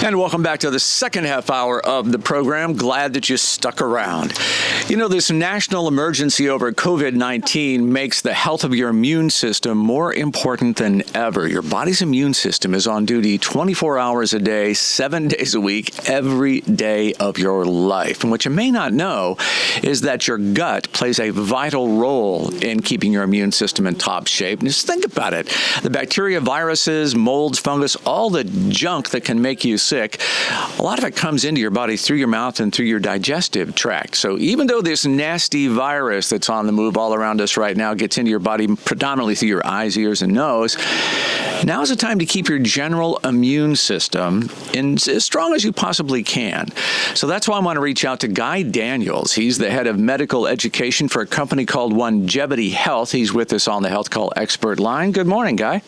And welcome back to the second half hour of the program. Glad that you stuck around. You know, this national emergency over COVID-19 makes the health of your immune system more important than ever. Your body's immune system is on duty 24 hours a day, 7 days a week, every day of your life. And what you may not know is that your gut plays a vital role in keeping your immune system in top shape. And just think about it. The bacteria, viruses, molds, fungus, all the junk that can make you sick, a lot of it comes into your body through your mouth and through your digestive tract. So even though this nasty virus that's on the move all around us right now gets into your body predominantly through your eyes, ears, and nose, now is the time to keep your general immune system as strong as you possibly can. So that's why I want to reach out to Guy Daniels. He's the head of medical education for a company called Onegevity Health. He's with us on the HealthCall expert line. Good morning, Guy.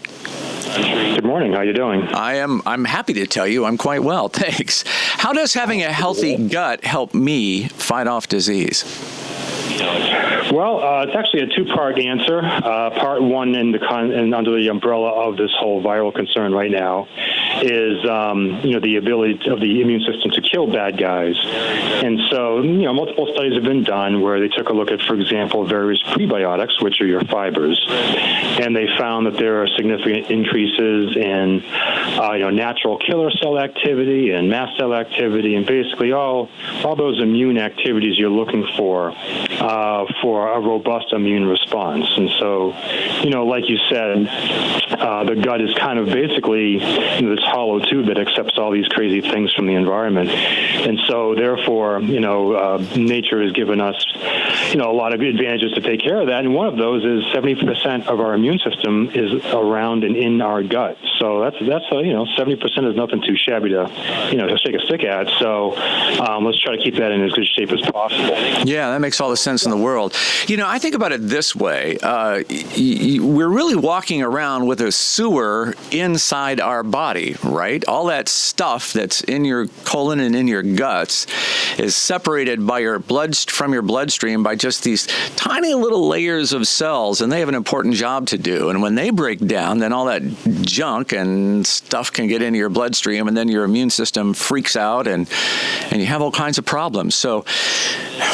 Good morning. How are you doing? I'm happy to tell you I'm quite well, thanks. How does having a healthy gut help me fight off disease? Well, it's actually a two-part answer. Part one, under the umbrella of this whole viral concern right now, is the ability of the immune system to kill bad guys. And so, multiple studies have been done where they took a look at, for example, various prebiotics, which are your fibers, and they found that there are significant increases in natural killer cell activity and mast cell activity, and basically all those immune activities you're looking for a robust immune response. And so, like you said, the gut is kind of basically this hollow tube that accepts all these crazy things from the environment. And so, therefore, nature has given us, a lot of advantages to take care of that. And one of those is 70% of our immune system is around and in our gut. So that's 70% is nothing too shabby to shake a stick at. So let's try to keep that in as good shape as possible. Yeah, that makes all the sense in the world. I think about it this way. We're really walking around with a sewer inside our body, right? All that stuff that's in your colon and in your guts is separated from your bloodstream by just these tiny little layers of cells, and they have an important job to do. And when they break down, then all that junk and stuff can get into your bloodstream, and then your immune system freaks out, and you have all kinds of problems. So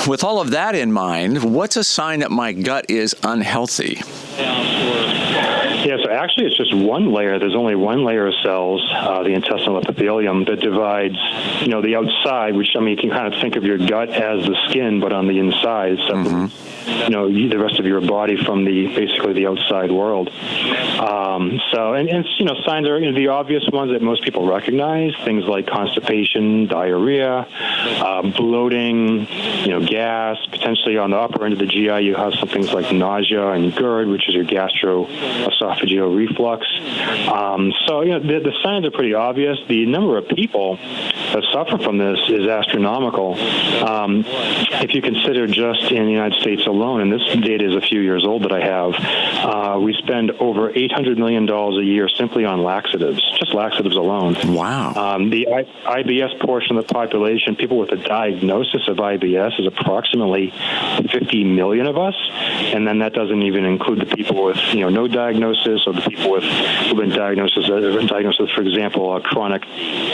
with all of that in mind, what's a sign that my gut is unhealthy? Yeah, so actually it's just one layer. There's only one layer of cells, the intestinal epithelium, that divides, the outside, which, you can kind of think of your gut as the skin, but on the inside, the rest of your body from basically the outside world. Signs are the obvious ones that most people recognize, things like constipation, diarrhea, bloating, gas. Potentially on the upper end of the GI, you have some things like nausea and GERD, which is your gastroesophageal reflux. The signs are pretty obvious. The number of people that suffer from this is astronomical. If you consider just in the United States alone, and this data is a few years old that I have, we spend over $800 million a year simply on laxatives, just laxatives alone. Wow. The IBS portion of the population, people with a diagnosis of IBS, is approximately 50 million of us, and then that doesn't even include the people with no diagnosis, or the people who've been diagnosed with, for example, chronic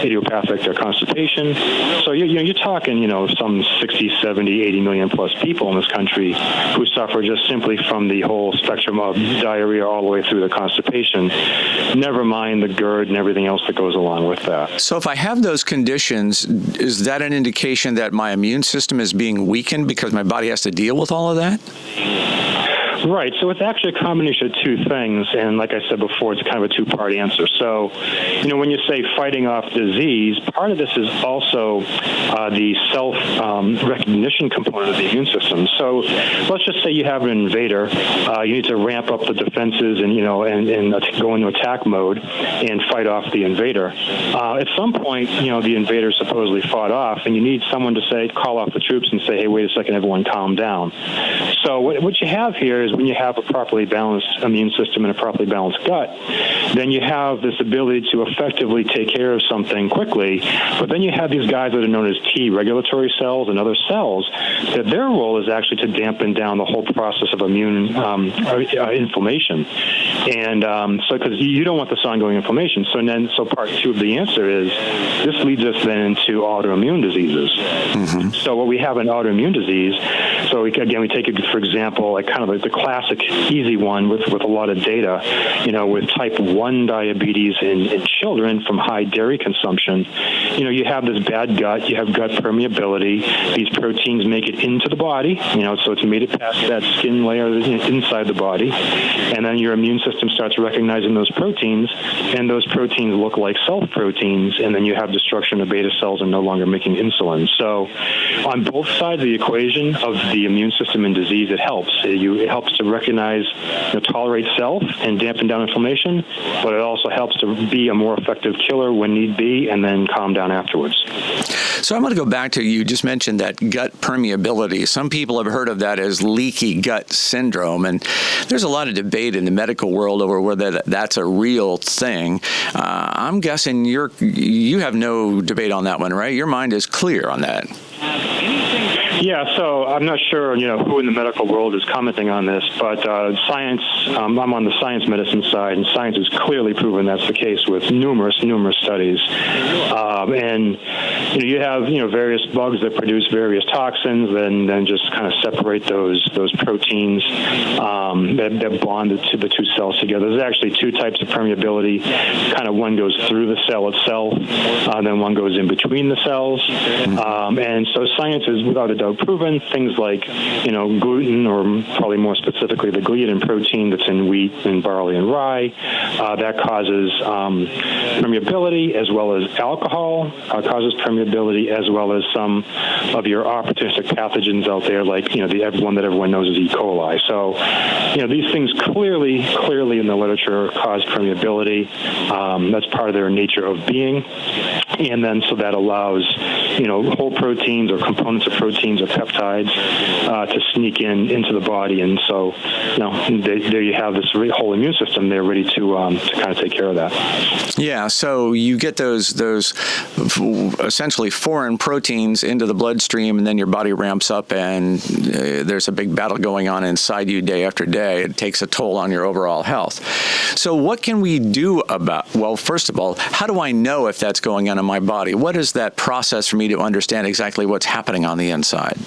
idiopathic constipation. So you're talking some 60, 70, 80 million plus people in this country who suffer just simply from the whole spectrum of diarrhea all the way through the constipation, never mind the GERD and everything else that goes along with that. So if I have those conditions, is that an indication that my immune system is being weakened because my body has to deal with all of that? Right. So it's actually a combination of two things. And like I said before, it's kind of a two-part answer. So, when you say fighting off disease, part of this is also the self-recognition component of the immune system. So let's just say you have an invader. You need to ramp up the defenses and go into attack mode and fight off the invader. At some point, the invader supposedly fought off, and you need someone to call off the troops and say, hey, wait a second, everyone calm down. So what you have here is when you have a properly balanced immune system and a properly balanced gut, then you have this ability to effectively take care of something quickly. But then you have these guys that are known as T regulatory cells and other cells that their role is actually to dampen down the whole process of immune inflammation. And so because you don't want this ongoing inflammation. So part two of the answer is this leads us then into autoimmune diseases. Mm-hmm. So what we have in autoimmune disease, so we take it, for example, like kind of like the classic easy one with a lot of data, with type 1 diabetes in children from high dairy consumption. You have this bad gut, you have gut permeability, these proteins make it into the body, so it's made it past that skin layer inside the body, and then your immune system starts recognizing those proteins, and those proteins look like self-proteins, and then you have destruction of beta cells and no longer making insulin. So on both sides of the equation of the immune system and disease, it helps. It helps to recognize, tolerate self and dampen down inflammation, but it also helps to be a more effective killer when need be, and then calm down afterwards. So I'm going to go back to, you just mentioned that gut permeability. Some people have heard of that as leaky gut syndrome, and there's a lot of debate in the medical world over whether that's a real thing. I'm guessing you have no debate on that one, right? Your mind is clear on that. Yeah, so I'm not sure, who in the medical world is commenting on this, but science, I'm on the science medicine side, and science has clearly proven that's the case with numerous studies. And you have, various bugs that produce various toxins, and then just kind of separate those proteins that bond to the two cells together. There's actually two types of permeability. Kind of one goes through the cell itself, then one goes in between the cells. And so science is, without a doubt, proven things like, gluten, or probably more specifically the gliadin protein that's in wheat and barley and rye, that causes permeability, as well as alcohol causes permeability, as well as some of your opportunistic pathogens out there, like, the one that everyone knows is E. coli. So, these things clearly in the literature cause permeability. That's part of their nature of being. And then so that allows, whole proteins or components of proteins or peptides to sneak into the body. And so, there you have this whole immune system there ready to kind of take care of that. Yeah, so you get those essentially foreign proteins into the bloodstream, and then your body ramps up, and there's a big battle going on inside you day after day. It takes a toll on your overall health. So what can we do about, well, first of all, how do I know if that's going on in my body? What is that process for me to understand exactly what's happening on the inside?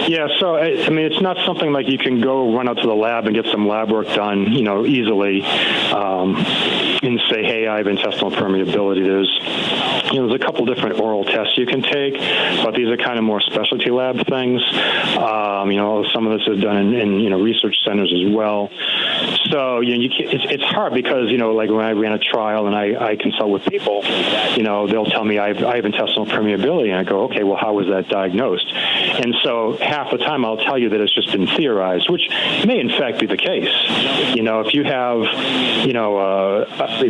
Yeah, so, it's not something like you can go run out to the lab and get some lab work done, easily, and say, hey, I have intestinal permeability. There's a couple different oral tests you can take, but these are kind of more specialty lab things. Some of this is done in research centers as well. So, it's hard because, like when I ran a trial and I consult with people, they'll tell me I have intestinal permeability, and I go, okay, well, how was that diagnosed? And so half the time I'll tell you that it's just been theorized, which may in fact be the case. If you have,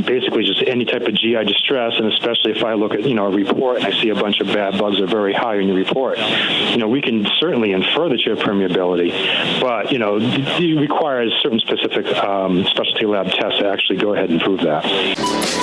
basically just any type of GI distress, and especially if I look at, a report and I see a bunch of bad bugs are very high in your report, we can certainly infer that you have permeability, but, it requires certain specific specialty lab tests to actually go ahead and prove that.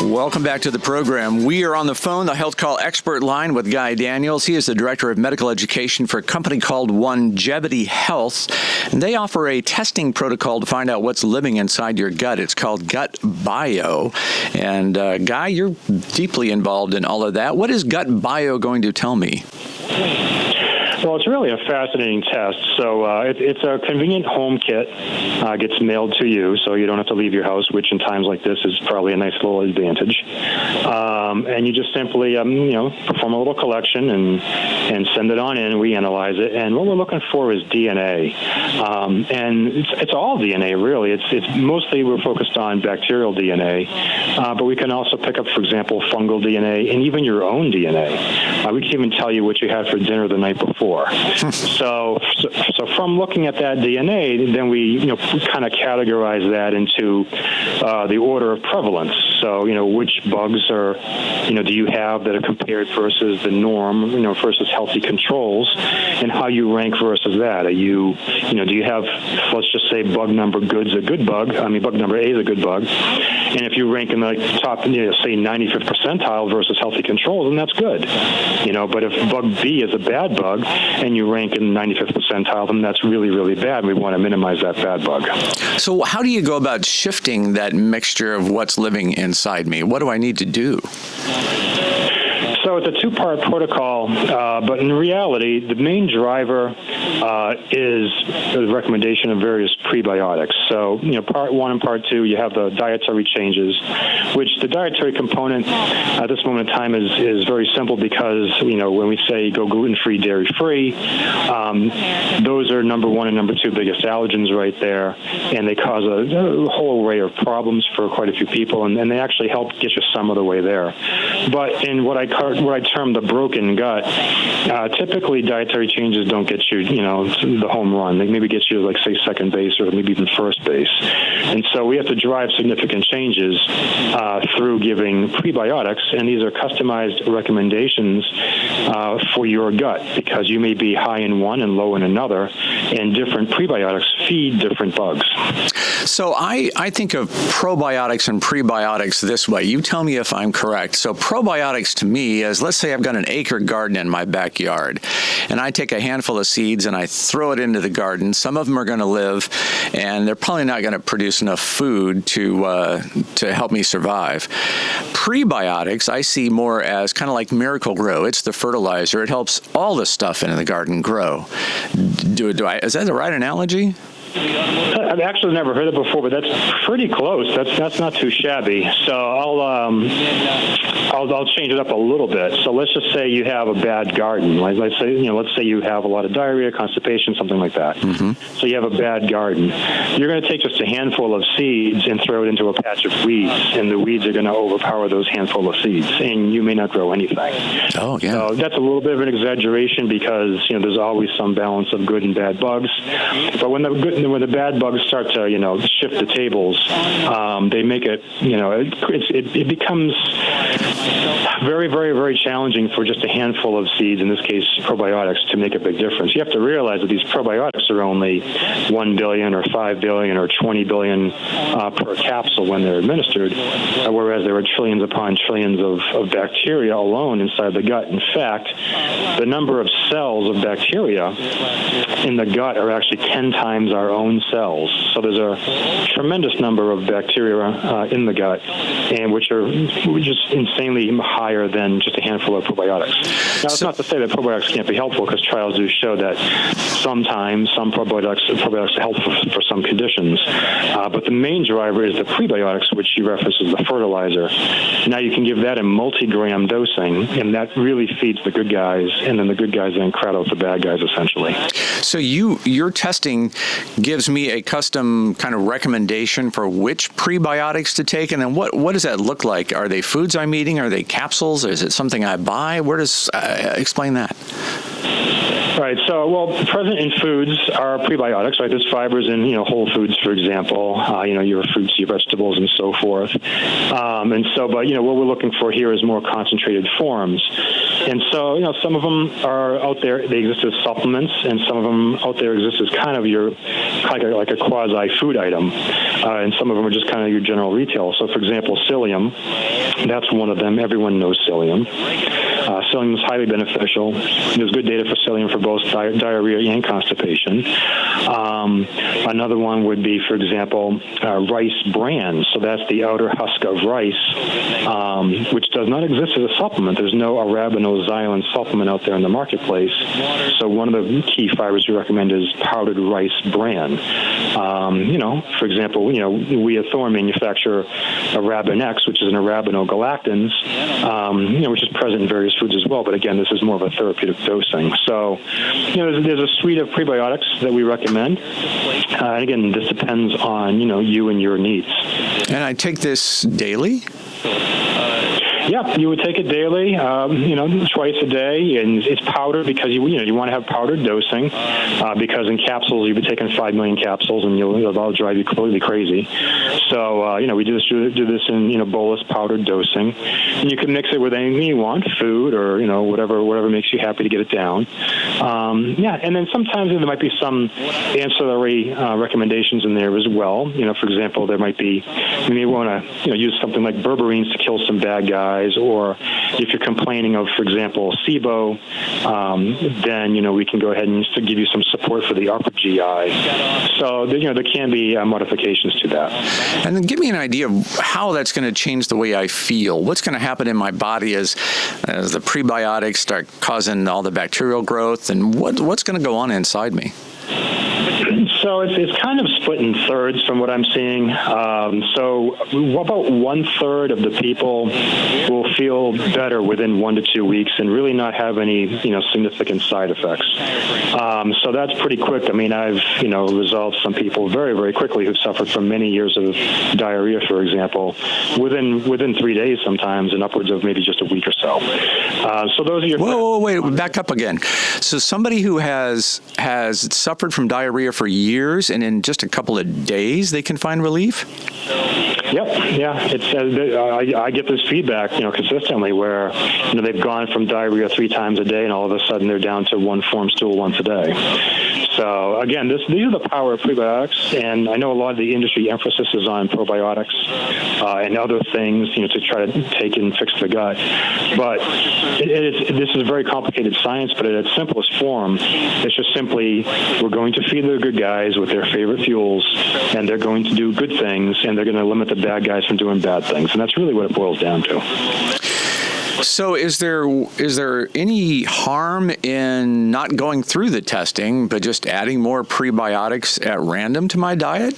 Welcome back to the program. We are on the phone, the HealthCall expert line with Guy Daniels. He is the Director of Medical Education for a company called Onegevity Health, and they offer a testing protocol to find out what's living inside your gut. It's called Gut Bio. And Guy, you're deeply involved in all of that. What is Gut Bio going to tell me? Well, it's really a fascinating test. So it's a convenient home kit, gets mailed to you, so you don't have to leave your house, which in times like this is probably a nice little advantage. And you just simply, perform a little collection and send it on in. We analyze it, and what we're looking for is DNA. And it's all DNA, really. It's mostly we're focused on bacterial DNA, but we can also pick up, for example, fungal DNA and even your own DNA. We can even tell you what you had for dinner the night before. So from looking at that DNA, then we kind of categorize that into the order of prevalence. So which bugs are do you have that are compared versus the norm, versus healthy controls and how you rank versus that. Do you have, let's just say bug number good's a good bug. Bug number A is a good bug. And if you rank in the top, say 95th percentile versus healthy controls, then that's good. But if bug B is a bad bug and you rank in the 95th percentile, then that's really, really bad. And we want to minimize that bad bug. So how do you go about shifting that mixture of what's living inside me? What do I need to do? So it's a two-part protocol, but in reality, the main driver is the recommendation of various prebiotics. So, part one and part two, you have the dietary changes, which the dietary component at this moment in time is very simple because, when we say go gluten-free, dairy-free, those are number one and number two biggest allergens right there, and they cause a whole array of problems for quite a few people, and they actually help get you some of the way there. But in what I term the broken gut, typically dietary changes don't get you, the home run. They maybe get you, like, say, second base or maybe even first base. And so we have to drive significant changes through giving prebiotics, and these are customized recommendations for your gut because you may be high in one and low in another, and different prebiotics feed different bugs. So I think of probiotics and prebiotics this way. You tell me if I'm correct. So probiotics to me is, let's say I've got an acre garden in my backyard, and I take a handful of seeds and I throw it into the garden. Some of them are going to live, and they're probably not going to produce enough food to help me survive. Prebiotics I see more as kind of like Miracle-Gro. It's the fertilizer. It helps all the stuff in the garden grow. Is that the right analogy? I've actually never heard it before, but that's pretty close. That's not too shabby. So I'll change it up a little bit. So let's just say you have a bad garden. Let's say you have a lot of diarrhea, constipation, something like that. Mm-hmm. So you have a bad garden. You're going to take just a handful of seeds and throw it into a patch of weeds, and the weeds are going to overpower those handful of seeds, and you may not grow anything. Oh, yeah. So that's a little bit of an exaggeration because there's always some balance of good and bad bugs. But when the bad bugs start to shift the tables, they make it it becomes very, very, very challenging for just a handful of seeds, in this case probiotics, to make a big difference. You have to realize that these probiotics are only 1 billion or 5 billion or 20 billion per capsule when they're administered, whereas there are trillions upon trillions of bacteria alone inside the gut. In fact, the number of cells of bacteria in the gut are actually 10 times our own cells. So there's a tremendous number of bacteria in the gut, and which are just insanely higher than just a handful of probiotics. Now, it's not to say that probiotics can't be helpful, because trials do show that sometimes some probiotics are helpful for some conditions. But the main driver is the prebiotics, which you referenced as the fertilizer. Now you can give that in multi-gram dosing, and that really feeds the good guys, and then the good guys then crowd out the bad guys, essentially. So your testing gives me a custom kind of recommendation for which prebiotics to take, and then what does that look like? Are they foods I'm eating? Are they capsules? Is it something I buy? Where does explain that? Right. So, present in foods are prebiotics, right? There's fibers in, whole foods, for example, your fruits, your vegetables, and so forth. But what we're looking for here is more concentrated forms. And so, some of them are out there, they exist as supplements, and some of them out there exist as kind of like a quasi-food item. And some of them are just kind of your general retail. So, for example, psyllium, that's one of them. Everyone knows psyllium. Psyllium is highly beneficial. There's good data for psyllium for both diarrhea and constipation. Another one would be, for example, rice bran. So that's the outer husk of rice, which does not exist as a supplement. There's no arabinoxylan supplement out there in the marketplace. So one of the key fibers we recommend is powdered rice bran. For example, we at Thorne manufacture Arabinex, which is an arabinogalactans, which is present in various foods as well. But again, this is more of a therapeutic dosing. So, there's a suite of prebiotics that we recommend. And again, this depends on, you and your needs. And I take this daily? Yeah, you would take it daily, twice a day, and it's powdered because you want to have powdered dosing because in capsules you'll be taking 5 million capsules and that'll drive you completely crazy. So we do this in bolus powdered dosing, and you can mix it with anything you want, food or whatever makes you happy to get it down. And then sometimes there might be some ancillary recommendations in there as well. For example, there might be you may want to use something like berberines to kill some bad guys, or if you're complaining of, for example, SIBO, then we can go ahead and give you some support for the upper GI. So there can be modifications to that. And then give me an idea of how that's going to change the way I feel. What's going to happen in my body as the prebiotics start causing all the bacterial growth, and what's going to go on inside me? So it's kind of split in thirds from what I'm seeing. So about 1/3 of the people will feel better within 1 to 2 weeks and really not have any significant side effects. So that's pretty quick. I mean, I've resolved some people very, very quickly who've suffered from many years of diarrhea, for example, within 3 days sometimes, and upwards of maybe just a week or so. So those are your. Whoa, wait, back up again. So somebody who has suffered from diarrhea for years, and in just a couple of days they can find relief? Yep. Yeah. I get this feedback, consistently where, they've gone from diarrhea 3 times a day and all of a sudden they're down to 1 form stool once a day. So again, these are the power of prebiotics, and I know a lot of the industry emphasis is on probiotics and other things, to try to take and fix the gut. But this is a very complicated science, but at its simplest form, it's just simply we're going to feed the good guys with their favorite fuels, and they're going to do good things, and they're going to limit the bad guys from doing bad things. And that's really what it boils down to. So is there any harm in not going through the testing, but just adding more prebiotics at random to my diet?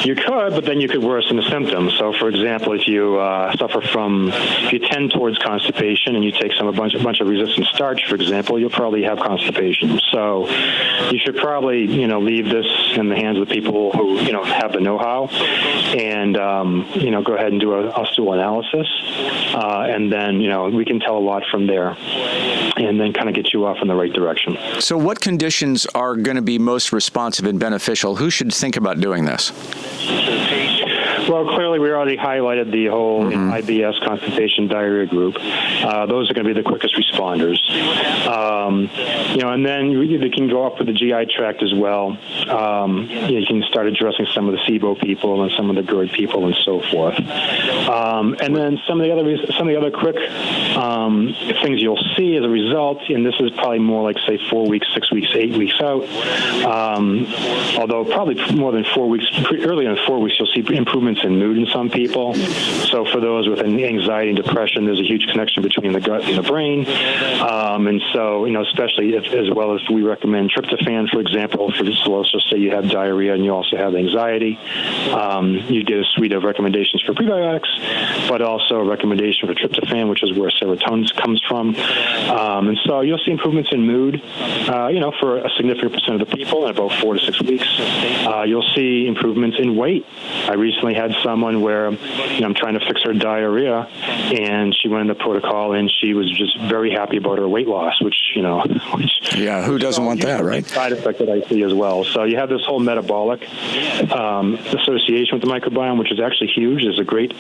You could, but then you could worsen the symptoms. So, for example, if you if you tend towards constipation and you take a bunch of resistant starch, for example, you'll probably have constipation. So, you should probably leave this in the hands of the people who have the know-how, and go ahead and do a stool analysis, and then we can tell a lot from there, and then kind of get you off in the right direction. So, what conditions are going to be most responsive and beneficial? Who should think about doing this? Well, clearly we already highlighted the whole IBS, constipation, diarrhea group. Those are going to be the quickest responders. And then they can go up with the GI tract as well. You can start addressing some of the SIBO people and some of the GERD people and so forth. And then some of the other quick things you'll see as a result, and this is probably more like, say, 4 weeks, 6 weeks, 8 weeks out. Although probably more than 4 weeks, early in 4 weeks, you'll see improvements in mood in some people. So for those with anxiety and depression, there's a huge connection between the gut and the brain. And so, especially as well as we recommend tryptophan, for example, let's just say you have diarrhea and you also have anxiety. You get a suite of recommendations for prebiotics, but also a recommendation for tryptophan, which is where serotonin comes from. And so you'll see improvements in mood, for a significant percent of the people in about 4 to 6 weeks. You'll see improvements in weight. I recently had someone where I'm trying to fix her diarrhea, and she went in the protocol, and she was just very happy about her weight loss, which yeah, who doesn't want that, right? Side effect that I see as well. So you have this whole metabolic association with the microbiome, which is actually huge. There's a great,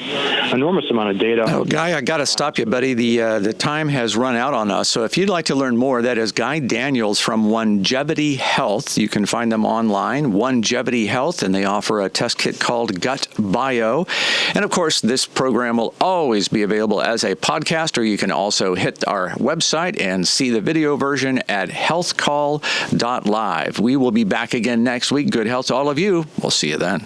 enormous amount of data. Oh, Guy, I got to stop you, buddy. The time has run out on us. So if you'd like to learn more, that is Guy Daniels from Onegevity Health. You can find them online, Onegevity Health, and they offer a test kit called Gut Bio. And of course, this program will always be available as a podcast, or you can also hit our website and see the video version at healthcall.live. We will be back again next week. Good health to all of you. We'll see you then.